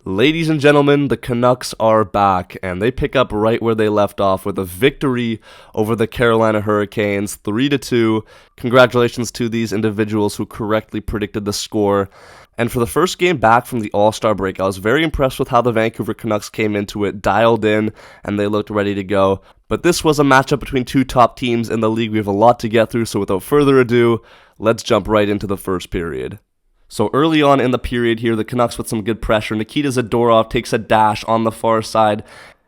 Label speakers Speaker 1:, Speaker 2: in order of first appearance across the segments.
Speaker 1: Ladies and gentlemen, the Canucks are back, and they pick up right where they left off with a victory over the Carolina Hurricanes, 3-2. Congratulations to these individuals who correctly predicted the score. And for the first game back from the All-Star break, I was very impressed with how the Vancouver Canucks came into it, dialed in, and they looked ready to go. But this was a matchup between two top teams in the league. We have a lot to get through, so without further ado, let's jump right into the first period. So early on in the period here, the Canucks with some good pressure. Nikita Zadorov takes a dash on the far side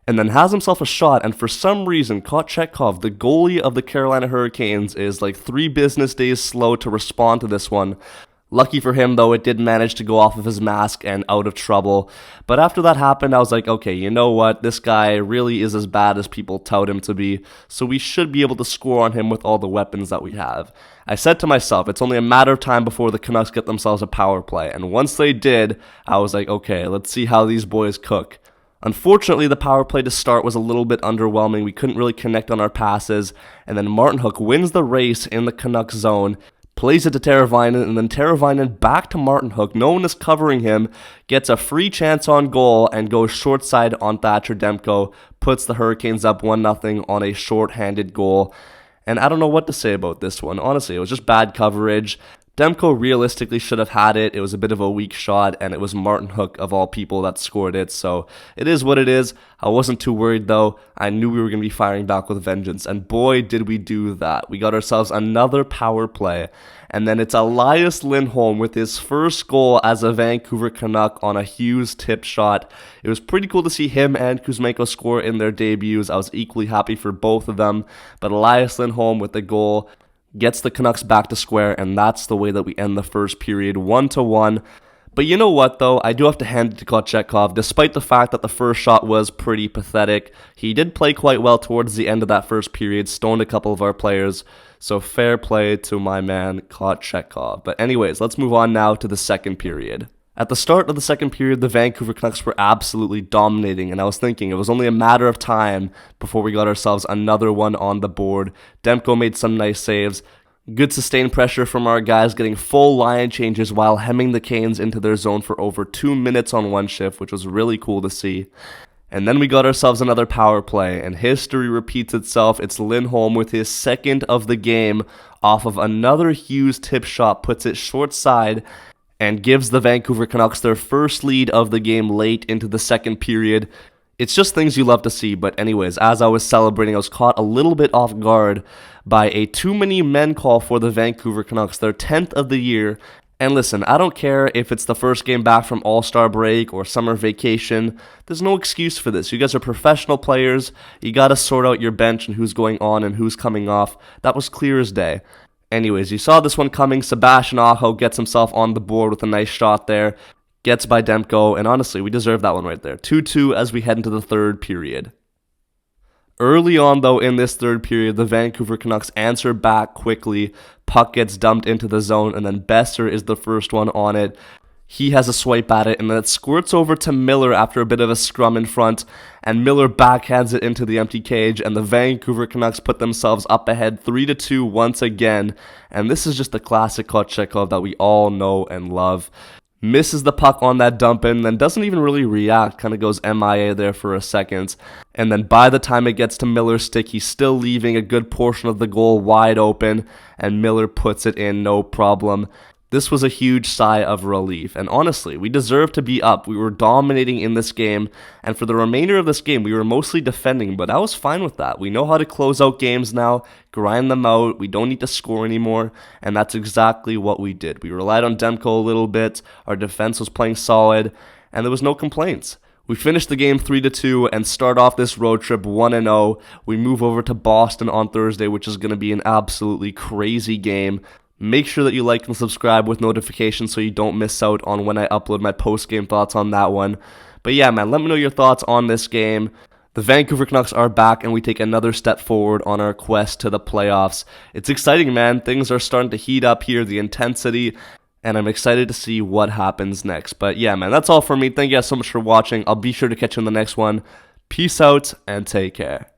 Speaker 1: and then has himself a shot, and for some reason, Kochetkov, the goalie of the Carolina Hurricanes, is like 3 business days slow to respond to this one. Lucky for him, though, it did manage to go off of his mask and out of trouble. But after that happened, I was like, okay, you know what? This guy really is as bad as people tout him to be, so we should be able to score on him with all the weapons that we have. I said to myself, it's only a matter of time before the Canucks get themselves a power play, and once they did, I was like, okay, let's see how these boys cook. Unfortunately, the power play to start was a little bit underwhelming. We couldn't really connect on our passes, and then Martin Hook wins the race in the Canucks zone, plays it to Teravainen, and then Teravainen back to Martin Hook. No one is covering him, gets a free chance on goal, and goes short side on Thatcher Demko, puts the Hurricanes up 1-0 on a short-handed goal. And I don't know what to say about this one. Honestly, it was just bad coverage. Demko realistically should have had it. It was a bit of a weak shot, and it was Martin Hook, of all people, that scored it. So it is what it is. I wasn't too worried, though. I knew we were going to be firing back with vengeance, and boy, did we do that. We got ourselves another power play, and then it's Elias Lindholm with his first goal as a Vancouver Canuck on a Hughes tip shot. It was pretty cool to see him and Kuzmenko score in their debuts. I was equally happy for both of them, but Elias Lindholm with the goal gets the Canucks back to square, and that's the way that we end the first period, 1-1. But you know what, though? I do have to hand it to Kochetkov. Despite the fact that the first shot was pretty pathetic, he did play quite well towards the end of that first period, stoned a couple of our players, so fair play to my man Kochetkov. But anyways, let's move on now to the second period. At the start of the second period, the Vancouver Canucks were absolutely dominating, and I was thinking it was only a matter of time before we got ourselves another one on the board. Demko made some nice saves. Good sustained pressure from our guys, getting full line changes while hemming the Canes into their zone for over 2 minutes on one shift, which was really cool to see. And then we got ourselves another power play, and history repeats itself. It's Lindholm with his second of the game off of another Hughes tip shot, puts it short side, and gives the Vancouver Canucks their first lead of the game late into the second period. It's just things you love to see, but anyways, as I was celebrating, I was caught a little bit off guard by a too many men call for the Vancouver Canucks, their 10th of the year. And listen, I don't care if it's the first game back from All-Star break or summer vacation. There's no excuse for this. You guys are professional players. You got to sort out your bench and who's going on and who's coming off. That was clear as day. Anyways, you saw this one coming. Sebastian Aho gets himself on the board with a nice shot there. Gets by Demko, and honestly, we deserve that one right there. 2-2 as we head into the third period. Early on, though, in this third period, the Vancouver Canucks answer back quickly. Puck gets dumped into the zone, and then Besser is the first one on it. He has a swipe at it, and then it squirts over to Miller after a bit of a scrum in front, and Miller backhands it into the empty cage, and the Vancouver Canucks put themselves up ahead 3-2 once again, and this is just the classic Kochetkov that we all know and love. Misses the puck on that dump in, then doesn't even really react, kind of goes MIA there for a second, and then by the time it gets to Miller's stick, he's still leaving a good portion of the goal wide open, and Miller puts it in no problem. This was a huge sigh of relief, and honestly, we deserved to be up. We were dominating in this game, and for the remainder of this game, we were mostly defending, but I was fine with that. We know how to close out games now, grind them out, we don't need to score anymore, and that's exactly what we did. We relied on Demko a little bit, our defense was playing solid, and there was no complaints. We finish the game 3-2 and start off this road trip 1-0. We move over to Boston on Thursday, which is going to be an absolutely crazy game. Make sure that you like and subscribe with notifications so you don't miss out on when I upload my post-game thoughts on that one. But yeah, man, let me know your thoughts on this game. The Vancouver Canucks are back, and we take another step forward on our quest to the playoffs. It's exciting, man. Things are starting to heat up here, the intensity, and I'm excited to see what happens next. But yeah, man, that's all for me. Thank you guys so much for watching. I'll be sure to catch you in the next one. Peace out, and take care.